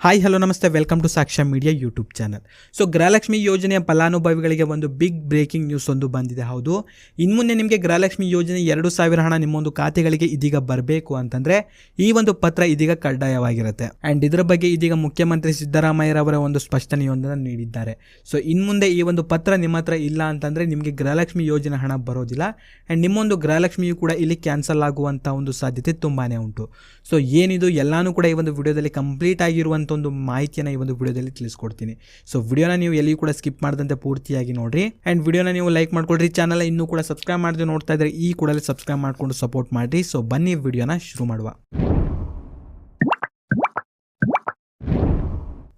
Hi hello ನಮಸ್ತೆ, welcome to ಸಾಕ್ಷ್ಯ media YouTube channel. So Gruhalakshmi ಯೋಜನೆಯ ಫಲಾನುಭವಿಗಳಿಗೆ ಒಂದು ಬಿಗ್ ಬ್ರೇಕಿಂಗ್ ನ್ಯೂಸ್ ಒಂದು ಬಂದಿದೆ. ಹೌದು, ಇನ್ಮುಂದೆ ನಿಮಗೆ ಗೃಹಲಕ್ಷ್ಮಿ ಯೋಜನೆ 2,000 ಹಣ ನಿಮ್ಮೊಂದು ಖಾತೆಗಳಿಗೆ ಇದೀಗ ಬರಬೇಕು ಅಂತಂದರೆ ಈ ಒಂದು ಪತ್ರ ಇದೀಗ ಕಡ್ಡಾಯವಾಗಿರುತ್ತೆ. ಆ್ಯಂಡ್ ಇದರ ಬಗ್ಗೆ ಇದೀಗ ಮುಖ್ಯಮಂತ್ರಿ ಸಿದ್ದರಾಮಯ್ಯರವರ ಒಂದು ಸ್ಪಷ್ಟನೆಯೊಂದನ್ನು ನೀಡಿದ್ದಾರೆ. ಸೊ ಇನ್ಮುಂದೆ ಈ ಒಂದು ಪತ್ರ ನಿಮ್ಮ ಹತ್ರ ಇಲ್ಲ ಅಂತಂದರೆ ನಿಮಗೆ ಗೃಹಲಕ್ಷ್ಮಿ ಯೋಜನೆ ಹಣ ಬರೋದಿಲ್ಲ. ಆ್ಯಂಡ್ ನಿಮ್ಮೊಂದು ಗೃಹಲಕ್ಷ್ಮಿಯು ಕೂಡ ಇಲ್ಲಿ ಕ್ಯಾನ್ಸಲ್ ಆಗುವಂಥ ಒಂದು ಸಾಧ್ಯತೆ ತುಂಬಾ ಉಂಟು. ಸೊ ಏನಿದು ಎಲ್ಲಾನು ಕೂಡ ಈ ಒಂದು ವಿಡಿಯೋದಲ್ಲಿ ಕಂಪ್ಲೀಟ್ ಆಗಿರುವಂಥ ಒಂದು ಮಾಹಿತಿಯನ್ನು ಈ ಒಂದು ವಿಡಿಯೋದಲ್ಲಿ ತಿಳಿಸ್ಕೊಡ್ತೀನಿ. ಸೊ ವಿಡಿಯೋನ ನೀವು ಎಲ್ಲಿಯೂ ಕೂಡ ಸ್ಕಿಪ್ ಮಾಡದಂತೆ ಪೂರ್ತಿಯಾಗಿ ನೋಡ್ರಿ. ಆ್ಯಂಡ್ ವಿಡಿಯೋನ ನೀವು ಲೈಕ್ ಮಾಡ್ಕೊಳ್ರಿ. ಚಾನಲ್ ಇನ್ನೂ ಕೂಡ ಸಬ್ಸ್ಕ್ರೈಬ್ ಮಾಡದೆ ನೋಡ್ತಾ ಇದ್ರೆ ಈ ಕೂಡಲೇ ಸಬ್ಸ್ಕ್ರೈಬ್ ಮಾಡ್ಕೊಂಡು ಸಪೋರ್ಟ್ ಮಾಡಿರಿ. ಸೊ ಬನ್ನಿ ವಿಡಿಯೋನ ಶುರು ಮಾಡುವ.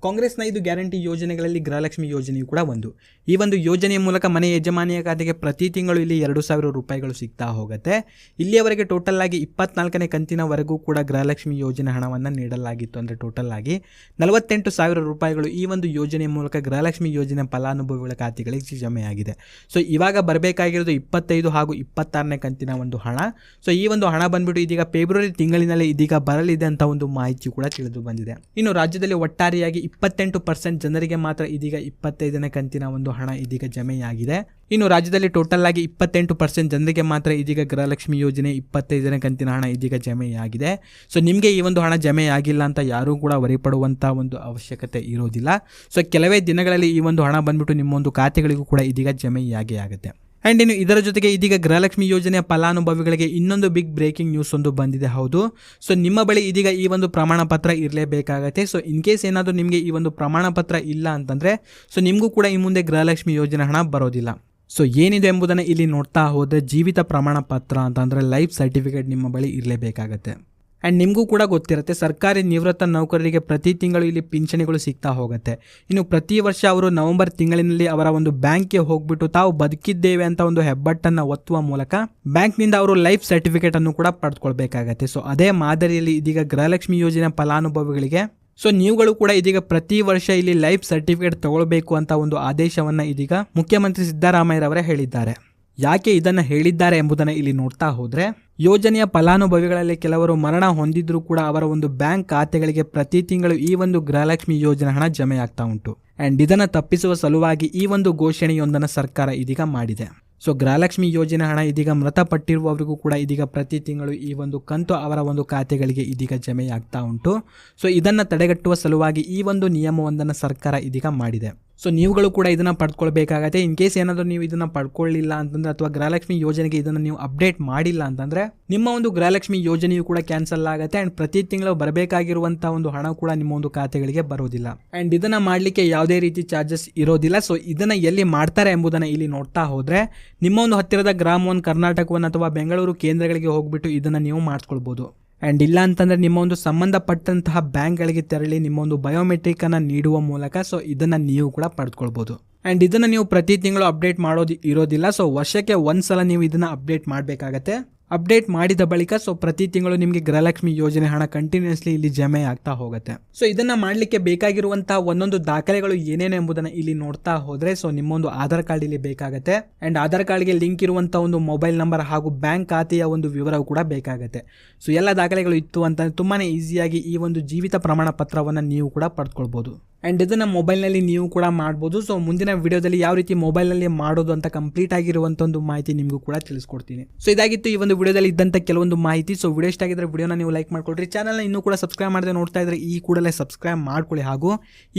ಕಾಂಗ್ರೆಸ್ನ 5 ಗ್ಯಾರಂಟಿ ಯೋಜನೆಗಳಲ್ಲಿ ಗೃಹಲಕ್ಷ್ಮಿ ಯೋಜನೆಯು ಕೂಡ ಒಂದು. ಈ ಒಂದು ಯೋಜನೆಯ ಮೂಲಕ ಮನೆ ಯಜಮಾನಿಯ ಖಾತೆಗೆ ಪ್ರತಿ ತಿಂಗಳು ಇಲ್ಲಿ 2,000 ರೂಪಾಯಿಗಳು ಸಿಗ್ತಾ ಹೋಗುತ್ತೆ. ಇಲ್ಲಿಯವರೆಗೆ ಟೋಟಲ್ ಆಗಿ 24ನೇ ಕಂತಿನವರೆಗೂ ಕೂಡ ಗೃಹಲಕ್ಷ್ಮಿ ಯೋಜನೆ ಹಣವನ್ನು ನೀಡಲಾಗಿತ್ತು. ಅಂದರೆ ಟೋಟಲ್ ಆಗಿ 48,000 ರೂಪಾಯಿಗಳು ಈ ಒಂದು ಯೋಜನೆಯ ಮೂಲಕ ಗೃಹಲಕ್ಷ್ಮಿ ಯೋಜನೆ ಫಲಾನುಭವಿಗಳ ಖಾತೆಗಳಿಗೆ ಜಮೆಯಾಗಿದೆ. ಸೊ ಇವಾಗ ಬರಬೇಕಾಗಿರೋದು 25 ಹಾಗೂ 26ನೇ ಕಂತಿನ ಒಂದು ಹಣ. ಸೊ ಈ ಒಂದು ಹಣ ಬಂದ್ಬಿಟ್ಟು ಇದೀಗ ಫೆಬ್ರವರಿ ತಿಂಗಳಿನಲ್ಲಿ ಇದೀಗ ಬರಲಿದೆ ಅಂತ ಒಂದು ಮಾಹಿತಿ ಕೂಡ ತಿಳಿದು ಬಂದಿದೆ. ಇನ್ನು ರಾಜ್ಯದಲ್ಲಿ ಒಟ್ಟಾರೆಯಾಗಿ 28% ಜನರಿಗೆ ಮಾತ್ರ ಇದೀಗ 25ನೇ ಕಂತಿನ ಒಂದು ಹಣ ಇದೀಗ ಜಮೆಯಾಗಿದೆ. ಇನ್ನು ರಾಜ್ಯದಲ್ಲಿ ಟೋಟಲ್ ಆಗಿ 28% ಜನರಿಗೆ ಮಾತ್ರ ಇದೀಗ ಗೃಹಲಕ್ಷ್ಮಿ ಯೋಜನೆ 25ನೇ ಕಂತಿನ ಹಣ ಇದೀಗ ಜಮೆಯಾಗಿದೆ. ಸೊ ನಿಮಗೆ ಈ ಒಂದು ಹಣ ಜಮೆಯಾಗಿಲ್ಲ ಅಂತ ಯಾರೂ ಕೂಡ ವರಿಪಡುವಂಥ ಒಂದು ಅವಶ್ಯಕತೆ ಇರೋದಿಲ್ಲ. ಸೊ ಕೆಲವೇ ದಿನಗಳಲ್ಲಿ ಈ ಒಂದು ಹಣ ಬಂದ್ಬಿಟ್ಟು ನಿಮ್ಮೊಂದು ಖಾತೆಗಳಿಗೂ ಕೂಡ ಇದೀಗ ಜಮೆಯಾಗೇ ಆಗುತ್ತೆ. ಆ್ಯಂಡ್ ಇನ್ನು ಇದರ ಜೊತೆಗೆ ಇದೀಗ ಗೃಹಲಕ್ಷ್ಮಿ ಯೋಜನೆಯ ಫಲಾನುಭವಿಗಳಿಗೆ ಇನ್ನೊಂದು ಬಿಗ್ ಬ್ರೇಕಿಂಗ್ ನ್ಯೂಸ್ ಒಂದು ಬಂದಿದೆ. ಹೌದು, ಸೊ ನಿಮ್ಮ ಬಳಿ ಇದೀಗ ಈ ಒಂದು ಪ್ರಮಾಣ ಪತ್ರ ಇರಲೇಬೇಕಾಗತ್ತೆ. ಸೊ ಇನ್ ಕೇಸ್ ಏನಾದರೂ ನಿಮಗೆ ಈ ಒಂದು ಪ್ರಮಾಣ ಪತ್ರ ಇಲ್ಲ ಅಂತಂದರೆ ಸೊ ನಿಮಗೂ ಕೂಡ ಈ ಮುಂದೆ ಗೃಹಲಕ್ಷ್ಮಿ ಯೋಜನೆ ಹಣ ಬರೋದಿಲ್ಲ. ಸೊ ಏನಿದೆ ಎಂಬುದನ್ನು ಇಲ್ಲಿ ನೋಡ್ತಾ ಹೋದರೆ ಜೀವಿತ ಪ್ರಮಾಣ ಪತ್ರ ಅಂತಂದರೆ ಲೈಫ್ ಸರ್ಟಿಫಿಕೇಟ್ ನಿಮ್ಮ ಬಳಿ ಇರಲೇಬೇಕಾಗತ್ತೆ. ಆ್ಯಂಡ್ ನಿಮಗೂ ಕೂಡ ಗೊತ್ತಿರುತ್ತೆ, ಸರ್ಕಾರಿ ನಿವೃತ್ತ ನೌಕರರಿಗೆ ಪ್ರತಿ ತಿಂಗಳು ಇಲ್ಲಿ ಪಿಂಚಣಿಗಳು ಸಿಗ್ತಾ ಹೋಗುತ್ತೆ. ಇನ್ನು ಪ್ರತಿ ವರ್ಷ ಅವರು ನವೆಂಬರ್ ತಿಂಗಳಿನಲ್ಲಿ ಅವರ ಒಂದು ಬ್ಯಾಂಕ್ಗೆ ಹೋಗ್ಬಿಟ್ಟು ತಾವು ಬದುಕಿದ್ದೇವೆ ಅಂತ ಒಂದು ಹೆಬ್ಬಟ್ಟನ್ನು ಒತ್ತುವ ಮೂಲಕ ಬ್ಯಾಂಕ್ನಿಂದ ಅವರು ಲೈಫ್ ಸರ್ಟಿಫಿಕೇಟ್ ಅನ್ನು ಕೂಡ ಪಡೆದುಕೊಳ್ಬೇಕಾಗತ್ತೆ. ಸೊ ಅದೇ ಮಾದರಿಯಲ್ಲಿ ಇದೀಗ ಗೃಹಲಕ್ಷ್ಮಿ ಯೋಜನೆ ಫಲಾನುಭವಿಗಳಿಗೆ ಸೊ ನೀವುಗಳು ಕೂಡ ಇದೀಗ ಪ್ರತಿ ವರ್ಷ ಇಲ್ಲಿ ಲೈಫ್ ಸರ್ಟಿಫಿಕೇಟ್ ತಗೊಳ್ಬೇಕು ಅಂತ ಒಂದು ಆದೇಶವನ್ನು ಇದೀಗ ಮುಖ್ಯಮಂತ್ರಿ ಸಿದ್ದರಾಮಯ್ಯರವರೇ ಹೇಳಿದ್ದಾರೆ. ಯಾಕೆ ಇದನ್ನು ಹೇಳಿದ್ದಾರೆ ಎಂಬುದನ್ನು ಇಲ್ಲಿ ನೋಡ್ತಾ ಹೋದರೆ, ಯೋಜನೆಯ ಫಲಾನುಭವಿಗಳಲ್ಲಿ ಕೆಲವರು ಮರಣ ಹೊಂದಿದ್ರೂ ಕೂಡ ಅವರ ಒಂದು ಬ್ಯಾಂಕ್ ಖಾತೆಗಳಿಗೆ ಪ್ರತಿ ತಿಂಗಳು ಈ ಒಂದು ಗೃಹಲಕ್ಷ್ಮಿ ಯೋಜನೆ ಹಣ ಜಮೆಯಾಗ್ತಾ ಉಂಟು. ಆ್ಯಂಡ್ ಇದನ್ನು ತಪ್ಪಿಸುವ ಸಲುವಾಗಿ ಈ ಒಂದು ಘೋಷಣೆಯೊಂದನ್ನು ಸರ್ಕಾರ ಇದೀಗ ಮಾಡಿದೆ. ಸೊ ಗೃಹಲಕ್ಷ್ಮಿ ಯೋಜನೆ ಹಣ ಇದೀಗ ಮೃತಪಟ್ಟಿರುವವರಿಗೂ ಕೂಡ ಇದೀಗ ಪ್ರತಿ ತಿಂಗಳು ಈ ಒಂದು ಕಂತು ಅವರ ಒಂದು ಖಾತೆಗಳಿಗೆ ಇದೀಗ ಜಮೆಯಾಗ್ತಾ ಉಂಟು. ಸೊ ಇದನ್ನು ತಡೆಗಟ್ಟುವ ಸಲುವಾಗಿ ಈ ಒಂದು ನಿಯಮವೊಂದನ್ನು ಸರ್ಕಾರ ಇದೀಗ ಮಾಡಿದೆ. ಸೊ ನೀವುಗಳು ಕೂಡ ಇದನ್ನು ಪಡ್ಕೊಳ್ಬೇಕಾಗತ್ತೆ. ಇನ್ ಕೇಸ್ ಏನಾದರೂ ನೀವು ಇದನ್ನು ಪಡ್ಕೊಳ್ಳಿಲ್ಲ ಅಂತಂದರೆ ಅಥವಾ ಗೃಹಲಕ್ಷ್ಮಿ ಯೋಜನೆಗೆ ಇದನ್ನು ನೀವು ಅಪ್ಡೇಟ್ ಮಾಡಿಲ್ಲ ಅಂತಂದರೆ ನಿಮ್ಮ ಒಂದು ಗೃಹಲಕ್ಷ್ಮಿ ಯೋಜನೆಯು ಕೂಡ ಕ್ಯಾನ್ಸಲ್ ಆಗುತ್ತೆ. ಆ್ಯಂಡ್ ಪ್ರತಿ ತಿಂಗಳು ಬರಬೇಕಾಗಿರುವಂಥ ಒಂದು ಹಣ ಕೂಡ ನಿಮ್ಮ ಒಂದು ಖಾತೆಗಳಿಗೆ ಬರೋದಿಲ್ಲ. ಆ್ಯಂಡ್ ಇದನ್ನು ಮಾಡಲಿಕ್ಕೆ ಯಾವುದೇ ರೀತಿ ಚಾರ್ಜಸ್ ಇರೋದಿಲ್ಲ. ಸೊ ಇದನ್ನು ಎಲ್ಲಿ ಮಾಡ್ತಾರೆ ಎಂಬುದನ್ನು ಇಲ್ಲಿ ನೋಡ್ತಾ ಹೋದರೆ ನಿಮ್ಮ ಒಂದು ಹತ್ತಿರದ ಗ್ರಾಮ 1 ಕರ್ನಾಟಕವನ್ನು ಅಥವಾ ಬೆಂಗಳೂರು ಕೇಂದ್ರಗಳಿಗೆ ಹೋಗ್ಬಿಟ್ಟು ಇದನ್ನು ನೀವು ಮಾಡಿಸ್ಕೊಳ್ಬೋದು. ಆ್ಯಂಡ್ ಇಲ್ಲ ಅಂತಂದರೆ ನಿಮ್ಮ ಒಂದು ಸಂಬಂಧಪಟ್ಟಂತಹ ಬ್ಯಾಂಕ್ಗಳಿಗೆ ತೆರಳಿ ನಿಮ್ಮ ಒಂದು ಬಯೋಮೆಟ್ರಿಕನ್ನು ನೀಡುವ ಮೂಲಕ ಸೊ ಇದನ್ನು ನೀವು ಕೂಡ ಪಡೆದುಕೊಳ್ಬೋದು. ಆ್ಯಂಡ್ ಇದನ್ನು ನೀವು ಪ್ರತಿ ತಿಂಗಳು ಅಪ್ಡೇಟ್ ಮಾಡೋದು ಇರೋದಿಲ್ಲ. ಸೊ ವರ್ಷಕ್ಕೆ ಒಂದು ಸಲ ನೀವು ಇದನ್ನು ಅಪ್ಡೇಟ್ ಮಾಡಬೇಕಾಗತ್ತೆ. ಅಪ್ಡೇಟ್ ಮಾಡಿದ ಬಳಿಕ ಸೊ ಪ್ರತಿ ತಿಂಗಳು ನಿಮಗೆ ಗೃಹಲಕ್ಷ್ಮಿ ಯೋಜನೆ ಹಣ ಕಂಟಿನ್ಯೂಸ್ಲಿ ಇಲ್ಲಿ ಜಮೆ ಆಗ್ತಾ ಹೋಗುತ್ತೆ. ಸೊ ಇದನ್ನು ಮಾಡಲಿಕ್ಕೆ ಬೇಕಾಗಿರುವಂತಹ ಒಂದೊಂದು ದಾಖಲೆಗಳು ಏನೇನು ಎಂಬುದನ್ನು ಇಲ್ಲಿ ನೋಡ್ತಾ ಹೋದರೆ ಸೊ ನಿಮ್ಮೊಂದು ಆಧಾರ್ ಕಾರ್ಡ್ ಇಲ್ಲಿ ಬೇಕಾಗುತ್ತೆ. ಆ್ಯಂಡ್ ಆಧಾರ್ ಕಾರ್ಡ್ಗೆ ಲಿಂಕ್ ಇರುವಂಥ ಒಂದು ಮೊಬೈಲ್ ನಂಬರ್ ಹಾಗೂ ಬ್ಯಾಂಕ್ ಖಾತೆಯ ಒಂದು ವಿವರವು ಕೂಡ ಬೇಕಾಗುತ್ತೆ. ಸೊ ಎಲ್ಲ ದಾಖಲೆಗಳು ಇತ್ತು ಅಂತಂದರೆ ತುಂಬಾ ಈಸಿಯಾಗಿ ಈ ಒಂದು ಜೀವಿತ ಪ್ರಮಾಣ ಪತ್ರವನ್ನು ನೀವು ಕೂಡ ಪಡೆದುಕೊಳ್ಬೋದು. ಆ್ಯಂಡ್ ಇದನ್ನು ಮೊಬೈಲ್ನಲ್ಲಿ ನೀವು ಕೂಡ ಮಾಡ್ಬೋದು. ಸೊ ಮುಂದಿನ ವಿಡಿಯೋದಲ್ಲಿ ಯಾವ ರೀತಿ ಮೊಬೈಲ್ನಲ್ಲಿ ಮಾಡೋದು ಅಂತ ಕಂಪ್ಲೀಟ್ ಆಗಿರುವಂಥ ಒಂದು ಮಾಹಿತಿ ನಿಮಗೂ ಕೂಡ ತಿಳಿಸ್ಕೊಡ್ತೀನಿ. ಸೊ ಇದಾಗಿತ್ತು ಈ ಒಂದು ವಿಡಿಯೋದಲ್ಲಿ ಇದ್ದಂಥ ಕೆಲವೊಂದು ಮಾಹಿತಿ. ಸೊ ವಿಡಿಯೋ ಇಷ್ಟ ಆಗಿದ್ರೆ ವಿಡಿಯೋನ ನೀವು ಲೈಕ್ ಮಾಡ್ಕೊಳ್ರಿ. ಚಾನಲ್ನ ಇನ್ನೂ ಕೂಡ ಸಬ್ಸ್ಕ್ರೈಬ್ ಮಾಡದೆ ನೋಡ್ತಾ ಇದ್ರೆ ಈ ಕೂಡಲೇ ಸಬ್ಸ್ಕ್ರೈಬ್ ಮಾಡ್ಕೊಳ್ಳಿ. ಹಾಗೂ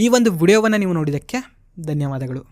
ಈ ಒಂದು ವಿಡಿಯೋವನ್ನು ನೀವು ನೋಡಿದ್ದಕ್ಕೆ ಧನ್ಯವಾದಗಳು.